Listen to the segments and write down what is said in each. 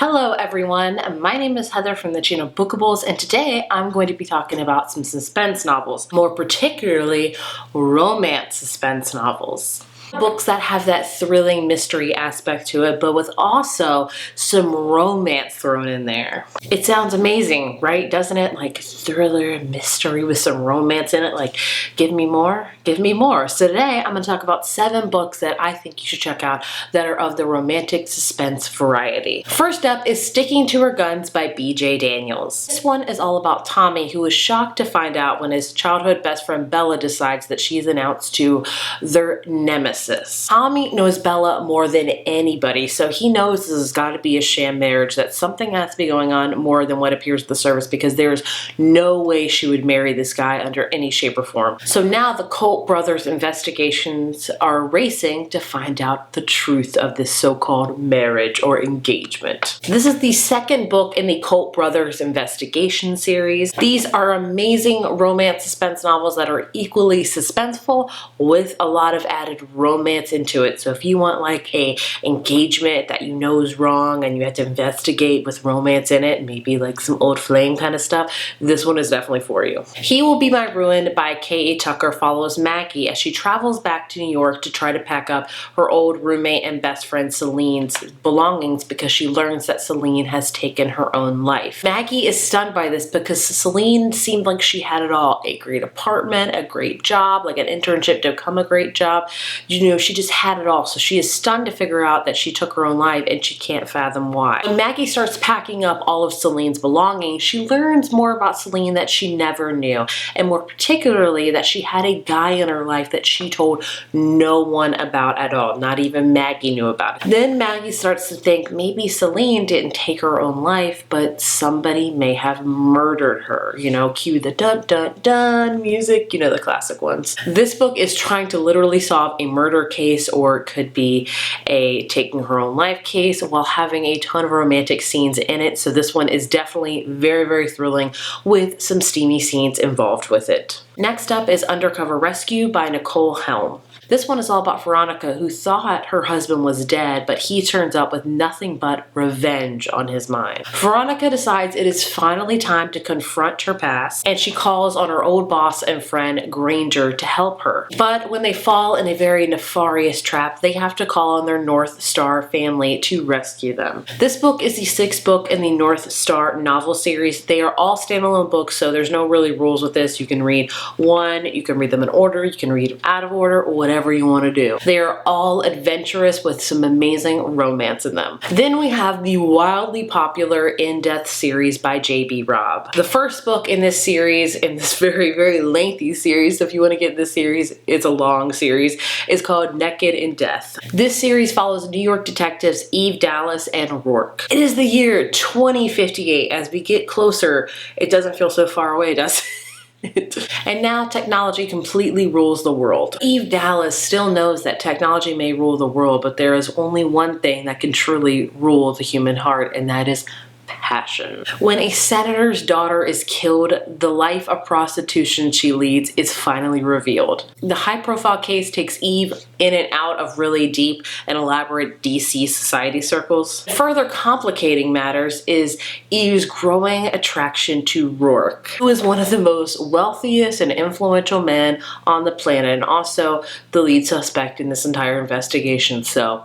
Hello everyone, my name is Heather from the channel Bookables, and today I'm going to be talking about some suspense novels, more particularly romance suspense novels. Books that have that thrilling mystery aspect to it, but with also some romance thrown in there. It sounds amazing, right? Doesn't it? Like thriller, mystery with some romance in it. Like, give me more, give me more. So today I'm going to talk about 7 books that I think you should check out that are of the romantic suspense variety. First up is Sticking to Her Guns by B.J. Daniels. This one is all about Tommy, who is shocked to find out when his childhood best friend Bella decides that she's announced to their nemesis. Tommy knows Bella more than anybody, so he knows this has got to be a sham marriage, that something has to be going on more than what appears at the surface, because there's no way she would marry this guy under any shape or form. So now the Colt brothers' investigations are racing to find out the truth of this so-called marriage or engagement. This is the second book in the Colt brothers investigation series. These are amazing romance suspense novels that are equally suspenseful with a lot of added romance into it. So if you want like a engagement that you know is wrong and you have to investigate with romance in it, maybe like some old flame kind of stuff, this one is definitely for you. He Will Be My Ruin by K.A. Tucker follows Maggie as she travels back to New York to try to pack up her old roommate and best friend Celine's belongings because she learns that Celine has taken her own life. Maggie is stunned by this because Celine seemed like she had it all: a great apartment, a great job, like an internship to become a great job. You know, she just had it all. So she is stunned to figure out that she took her own life and she can't fathom why. When Maggie starts packing up all of Celine's belongings, she learns more about Celine that she never knew, and more particularly that she had a guy in her life that she told no one about at all. Not even Maggie knew about it. Then Maggie starts to think maybe Celine didn't take her own life, but somebody may have murdered her. You know, cue the dun dun dun music, you know, the classic ones. This book is trying to literally solve a murder case, or it could be a taking her own life case, while having a ton of romantic scenes in it. So this one is definitely very, very thrilling with some steamy scenes involved with it. Next up is Undercover Rescue by Nicole Helm. This one is all about Veronica, who thought her husband was dead, but he turns up with nothing but revenge on his mind. Veronica decides it is finally time to confront her past, and she calls on her old boss and friend Granger to help her. But when they fall in a very nefarious trap, they have to call on their North Star family to rescue them. This book is the 6th book in the North Star novel series. They are all standalone books, so there's no really rules with this. You can read one, you can read them in order, you can read them out of order, or whatever you want to do. They are all adventurous with some amazing romance in them. Then we have the wildly popular In Death series by J.B. Robb. The first book in this series, in this very, very lengthy series, so if you want to get this series, it's a long series, is called Naked in Death. This series follows New York detectives Eve Dallas and Rourke. It is the year 2058. As we get closer, it doesn't feel so far away, does it? And now technology completely rules the world. Eve Dallas still knows that technology may rule the world, but there is only one thing that can truly rule the human heart, and that is passion. When a senator's daughter is killed, the life of prostitution she leads is finally revealed. The high-profile case takes Eve in and out of really deep and elaborate DC society circles. Further complicating matters is Eve's growing attraction to Rourke, who is one of the most wealthiest and influential men on the planet, and also the lead suspect in this entire investigation. So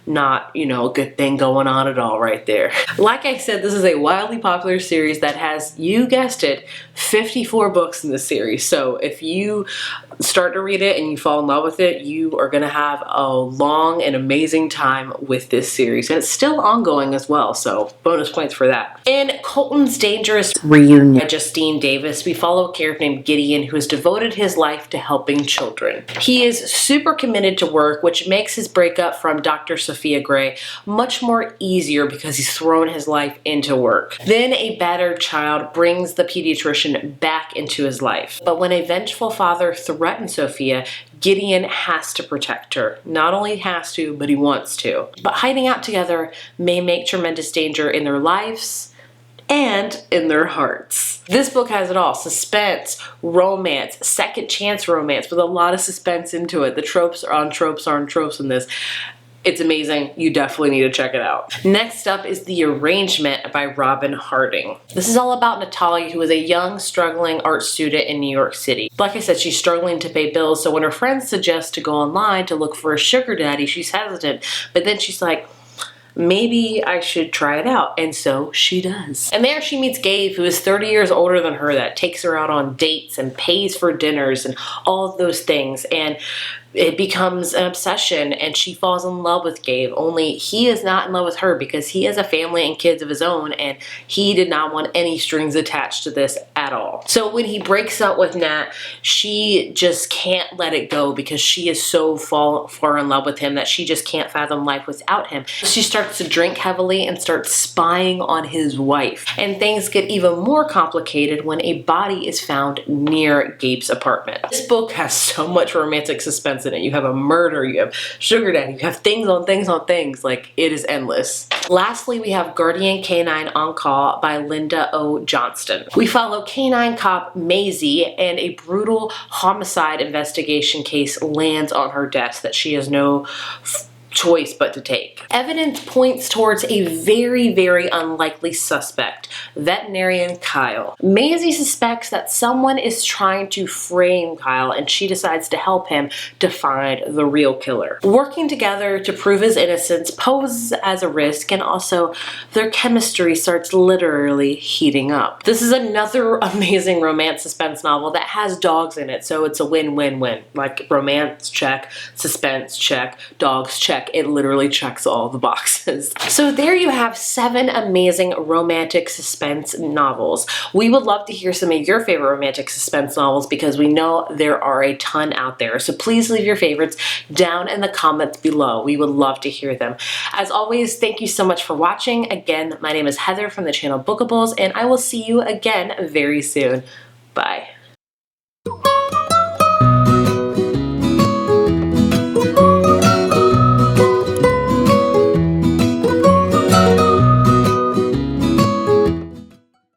not, you know, a good thing going on at all right there. Like I said, this is a wildly popular series that has, you guessed it, 54 books in the series. So if you start to read it and you fall in love with it, you are gonna have a long and amazing time with this series. And it's still ongoing as well, so bonus points for that. In Colton's Dangerous Reunion by Justine Davis, we follow a character named Gideon who has devoted his life to helping children. He is super committed to work, which makes his breakup from Dr. Sophia Gray much more easier because he's thrown his life into work. Then a battered child brings the pediatrician back into his life. But when a vengeful father threatens Sophia, Gideon has to protect her. Not only has to, but he wants to. But hiding out together may make tremendous danger in their lives and in their hearts. This book has it all: suspense, romance, second chance romance with a lot of suspense into it. The tropes are on tropes on tropes in this. It's amazing. You definitely need to check it out. Next up is The Arrangement by Robin Harding. This is all about Natalia, who is a young, struggling art student in New York City. Like I said, she's struggling to pay bills, so when her friends suggest to go online to look for a sugar daddy, she's hesitant. But then she's like, maybe I should try it out. And so she does. And there she meets Gabe, who is 30 years older than her, that takes her out on dates and pays for dinners and all of those things. And it becomes an obsession, and she falls in love with Gabe, only he is not in love with her because he has a family and kids of his own, and he did not want any strings attached to this at all. So when he breaks up with Nat, she just can't let it go because she is so far in love with him that she just can't fathom life without him. She starts to drink heavily and starts spying on his wife. And things get even more complicated when a body is found near Gabe's apartment. This book has so much romantic suspense in it. You have a murder, you have sugar daddy, you have things on things on things. Like, it is endless. Lastly, we have Guardian Canine on Call by Linda O. Johnston. We follow canine cop Maisie, and a brutal homicide investigation case lands on her desk that she has no choice but to take. Evidence points towards a very, very unlikely suspect, veterinarian Kyle. Maisie suspects that someone is trying to frame Kyle, and she decides to help him to find the real killer. Working together to prove his innocence poses as a risk, and also their chemistry starts literally heating up. This is another amazing romance suspense novel that has dogs in it, so it's a win-win-win. Like, romance, check, suspense, check, dogs, check. It literally checks all the boxes. So there you have 7 amazing romantic suspense novels. We would love to hear some of your favorite romantic suspense novels because we know there are a ton out there. So please leave your favorites down in the comments below. We would love to hear them. As always, thank you so much for watching. Again, my name is Heather from the channel Bookables, and I will see you again very soon. Bye.